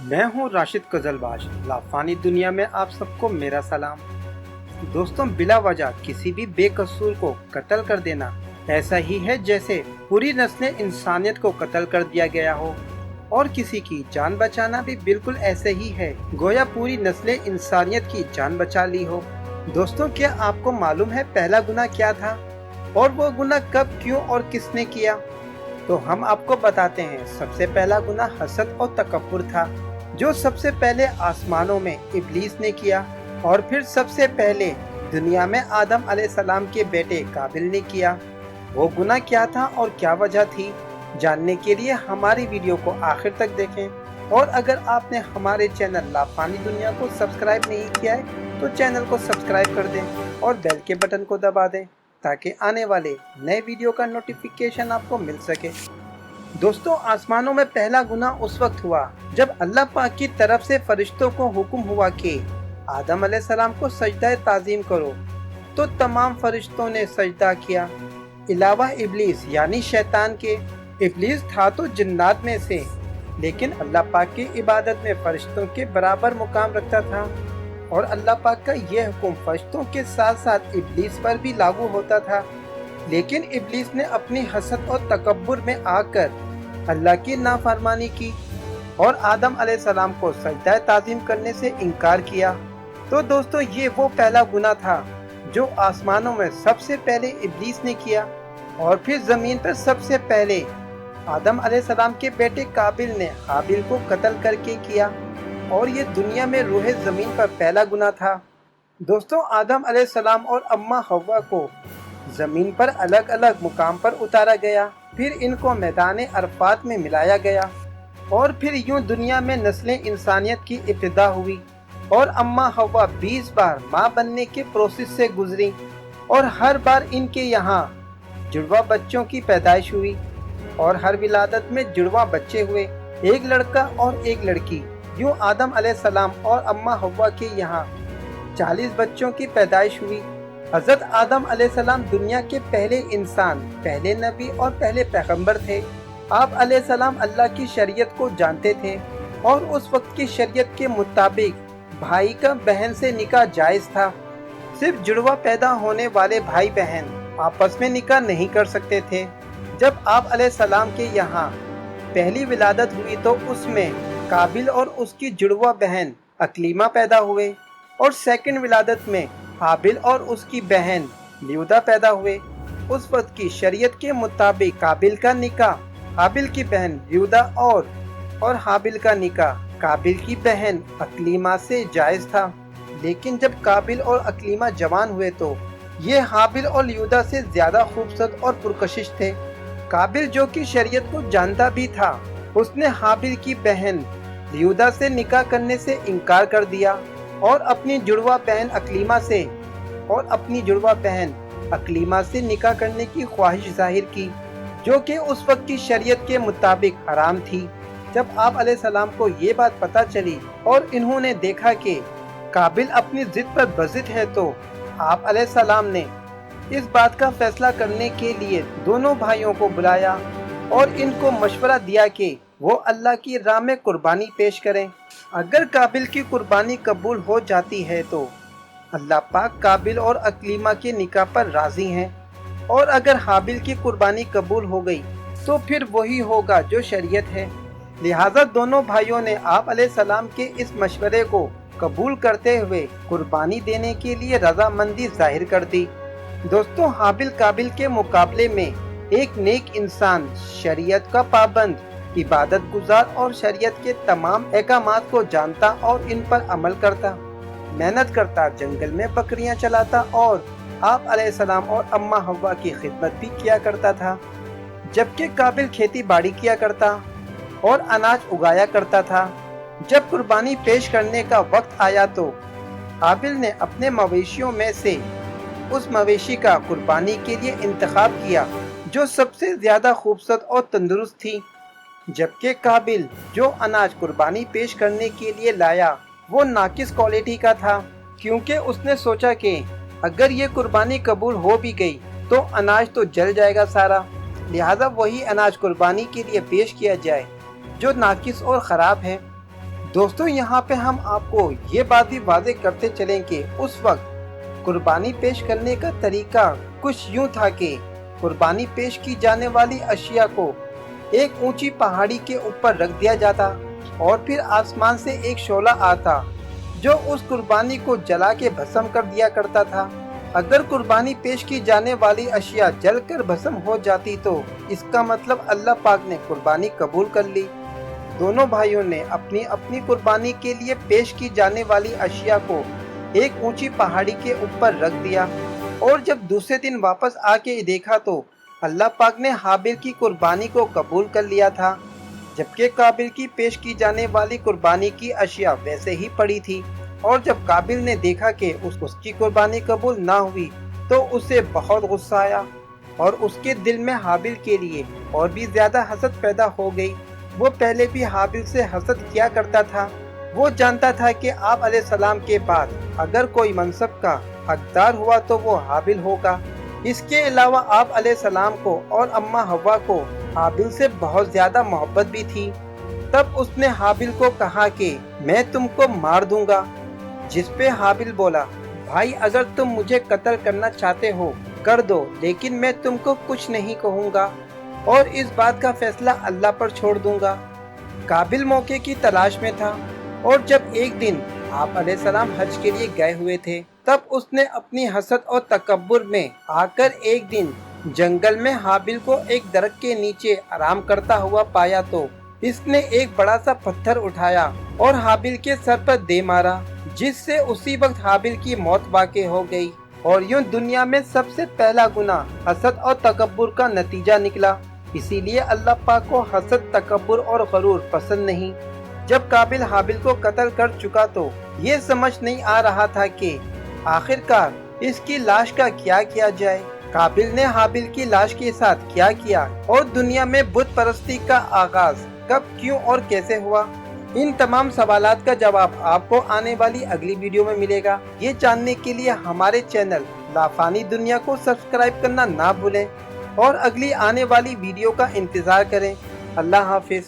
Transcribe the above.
मैं हूं राशिद कजलबाज। लाफानी दुनिया में आप सबको मेरा सलाम। दोस्तों, बिला वजह किसी भी बेकसूर को कत्ल कर देना ऐसा ही है जैसे पूरी नस्लें इंसानियत को कत्ल कर दिया गया हो, और किसी की जान बचाना भी बिल्कुल ऐसे ही है गोया पूरी नस्लें इंसानियत की जान बचा ली हो। दोस्तों, क्या आपको मालूम है पहला गुनाह क्या था और वो गुनाह कब, क्यों और किसने किया? तो हम आपको बताते हैं। सबसे पहला गुनाह हसद और तकब्बुर था, जो सबसे पहले आसमानों में इब्लीस ने किया, और फिर सबसे पहले दुनिया में आदम अलैहिस्सलाम के बेटे काबिल ने किया। वो गुनाह क्या था और क्या वजह थी, जानने के लिए हमारी वीडियो को आखिर तक देखें। और अगर आपने हमारे चैनल लाफानी दुनिया को सब्सक्राइब नहीं किया है तो चैनल को सब्सक्राइब कर दें और बेल के बटन को दबा दें ताकि आने वाले नए वीडियो का नोटिफिकेशन आपको मिल सके। दोस्तों, आसमानों में पहला गुनाह उस वक्त हुआ जब अल्लाह पाक की तरफ से फरिश्तों को हुक्म हुआ कि आदम अलैहिस्सलाम को सजदा ताज़ीम करो, तो तमाम फरिश्तों ने सजदा किया अलावा इब्लीस यानी शैतान के। इब्लीस था तो जिन्नात में से, लेकिन अल्लाह पाक की इबादत में फरिश्तों के बराबर मुकाम रखता था, और अल्लाह पाक का यह हुक्म फरिश्तों के साथ साथ इब्लीस पर भी लागू होता था। लेकिन इब्लीस ने अपनी हसद और तकब्बुर में आकर अल्लाह की नाफरमानी की और आदम अलैहिस्सलाम को सजदा ताज़ीम करने से इनकार किया। तो दोस्तों, ये वो पहला गुनाह था जो आसमानों में सबसे पहले इब्लीस ने किया, और फिर जमीन पर सबसे पहले आदम अलैहिस्सलाम के बेटे काबिल ने हाबिल को कत्ल करके किया, और ये दुनिया में रूहे जमीन पर पहला गुनाह था। दोस्तों, आदम अलैहिस्सलाम और अम्मा हव्वा को जमीन पर अलग अलग मुकाम पर उतारा गया, फिर इनको मैदान अरफात में मिलाया गया, और फिर यूं दुनिया में नस्लें इंसानियत की इब्तिदा हुई, और अम्मा हव्वा 20 बार माँ बनने के प्रोसेस से गुजरी, और हर बार इनके यहाँ जुड़वा बच्चों की पैदाइश हुई, और हर विलादत में जुड़वा बच्चे हुए, एक लड़का और एक लड़की। यूं आदम अलैहिस्सलाम और अम्मा हव्वा के यहाँ 40 बच्चों की पैदाइश हुई। हजरत आदम अलैहिस्सलाम दुनिया के पहले इंसान, पहले नबी और पहले पैगंबर थे। आप अलैहिस्सलाम अल्लाह की शरीयत को जानते थे, और उस वक्त की शरीयत के मुताबिक भाई का बहन से निकाह जायज़ था। सिर्फ जुड़वा पैदा होने वाले भाई बहन आपस में निकाह नहीं कर सकते थे। जब आप अलैहिस्सलाम के यहाँ पहली विलादत हुई तो उसमें काबिल और उसकी जुड़वा बहन अकलीमा पैदा हुए, और सेकंड विलादत में हाबिल और उसकी बहन ल्यूदा पैदा हुए। उस वक्त की शरीयत के मुताबिक काबिल का निकाह हाबिल की बहन ल्यूदा और हाबिल का निकाह काबिल की बहन अकलीमा से जायज़ था। लेकिन जब काबिल और अकलीमा जवान हुए तो ये हाबिल और ल्यूदा से ज़्यादा खूबसूरत और पुरकशिश थे। काबिल, जो कि शरीयत को जानता भी था, उसने हाबिल की बहन ल्यूदा से निकाह करने से इनकार कर दिया, और अपनी जुड़वा बहन अकलीमा से निकाह करने की ख्वाहिश जाहिर की, जो कि उस वक्त की शरीयत के मुताबिक हराम थी। जब आप अलैहिस्सलाम को ये बात पता चली और इन्होंने देखा कि काबिल अपनी जिद पर बज़िद है, तो आप अलैहिस्सलाम ने इस बात का फैसला करने के लिए दोनों भाइयों को बुलाया और इनको मशवरा दिया कि वो अल्लाह की राह में कुर्बानी पेश करें। अगर काबिल की कुर्बानी कबूल हो जाती है तो अल्लाह पाक काबिल और अकलीमा के निकाह पर राजी हैं, और अगर हाबिल की कुर्बानी कबूल हो गई तो फिर वही होगा जो शरीयत है। लिहाजा दोनों भाइयों ने आप अलैहिस्सलाम के इस मशवरे को कबूल करते हुए कुर्बानी देने के लिए रजामंदी जाहिर कर दी। दोस्तों, हाबिल काबिल के मुकाबले में एक नेक इंसान, शरीयत का पाबंद, इबादत गुजार और शरीयत के तमाम अहकामात को जानता और इन पर अमल करता, मेहनत करता, जंगल में बकरियां चलाता, और आप अलैहिस्सलाम और अम्मा हव्वा की खिदमत भी किया करता था। जबकि काबिल खेती बाड़ी किया करता और अनाज उगाया करता था। जब कुर्बानी पेश करने का वक्त आया तो काबिल ने अपने मवेशियों में से उस मवेशी का कुर्बानी के लिए इंतखाब किया जो सबसे ज्यादा खूबसूरत और तंदुरुस्त थी। जबकि काबिल जो अनाज कुर्बानी पेश करने के लिए लाया वो नाकिस क्वालिटी का था, क्योंकि उसने सोचा कि अगर ये कुर्बानी कबूल हो भी गई तो अनाज तो जल जाएगा सारा, लिहाजा वही अनाज कुर्बानी के लिए पेश किया जाए जो नाकिस और ख़राब है। दोस्तों यहाँ पे हम आपको ये बात भी वादे करते चलें कि उस वक्त कुर्बानी पेश करने का तरीका कुछ यूं था कि कुर्बानी पेश की जाने वाली अशिया को एक ऊंची पहाड़ी के ऊपर रख दिया जाता और फिर आसमान से एक शोला आता जो उस कुर्बानी को जला के भस्म कर दिया करता था। अगर कुर्बानी पेश की जाने वाली अशिया जलकर भस्म हो जाती तो इसका मतलब अल्लाह पाक ने कुर्बानी कबूल कर ली। दोनों भाइयों ने अपनी अपनी कुर्बानी के लिए पेश की जाने वाली अशिया को एक ऊंची पहाड़ी के ऊपर रख दिया और जब दूसरे दिन वापस आके देखा तो अल्लाह पाक ने हाबिल की कुर्बानी को कबूल कर लिया था, जबकि काबिल की पेश की जाने वाली कुर्बानी की अशिया वैसे ही पड़ी थी। और जब काबिल ने देखा कि उसकी कुर्बानी कबूल ना हुई तो उसे बहुत गुस्सा आया और उसके दिल में हाबिल के लिए और भी ज्यादा हसद पैदा हो गई। वो पहले भी हाबिल से हसद किया करता था। वो जानता था कि आप अलैहिस्सलाम के बाद अगर कोई मनसब का हकदार हुआ तो वो हाबिल होगा। इसके अलावा आप अलैहिस्सलाम को और अम्मा हव्वा को हाबिल से बहुत ज्यादा मोहब्बत भी थी। तब उसने हाबिल को कहा कि मैं तुमको मार दूंगा, जिस पे हाबिल बोला, भाई अगर तुम मुझे कत्ल करना चाहते हो कर दो, लेकिन मैं तुमको कुछ नहीं कहूँगा और इस बात का फैसला अल्लाह पर छोड़ दूंगा। काबिल मौके की तलाश में था और जब एक दिन आप अलैहिस्सलाम हज के लिए गए हुए थे तब उसने अपनी हसद और तकब्बुर में आकर एक दिन जंगल में हाबिल को एक दरख्त के नीचे आराम करता हुआ पाया तो इसने एक बड़ा सा पत्थर उठाया और हाबिल के सर पर दे मारा, जिससे उसी वक्त हाबिल की मौत वाक़ई हो गई। और यूं दुनिया में सबसे पहला गुनाह हसद और तकब्बुर का नतीजा निकला। इसीलिए अल्लाह पाक को हसद, तकब्बुर और गरूर पसंद नहीं। जब काबिल हाबिल को कत्ल कर चुका तो ये समझ नहीं आ रहा था कि आखिरकार इसकी लाश का क्या किया जाए। काबिल ने हाबिल की लाश के साथ क्या किया और दुनिया में बुत परस्ती का आगाज कब, क्यों और कैसे हुआ, इन तमाम सवालात का जवाब आपको आने वाली अगली वीडियो में मिलेगा। ये जानने के लिए हमारे चैनल लाफानी दुनिया को सब्सक्राइब करना ना भूलें और अगली आने वाली वीडियो का इंतजार करें। अल्लाह हाफिज।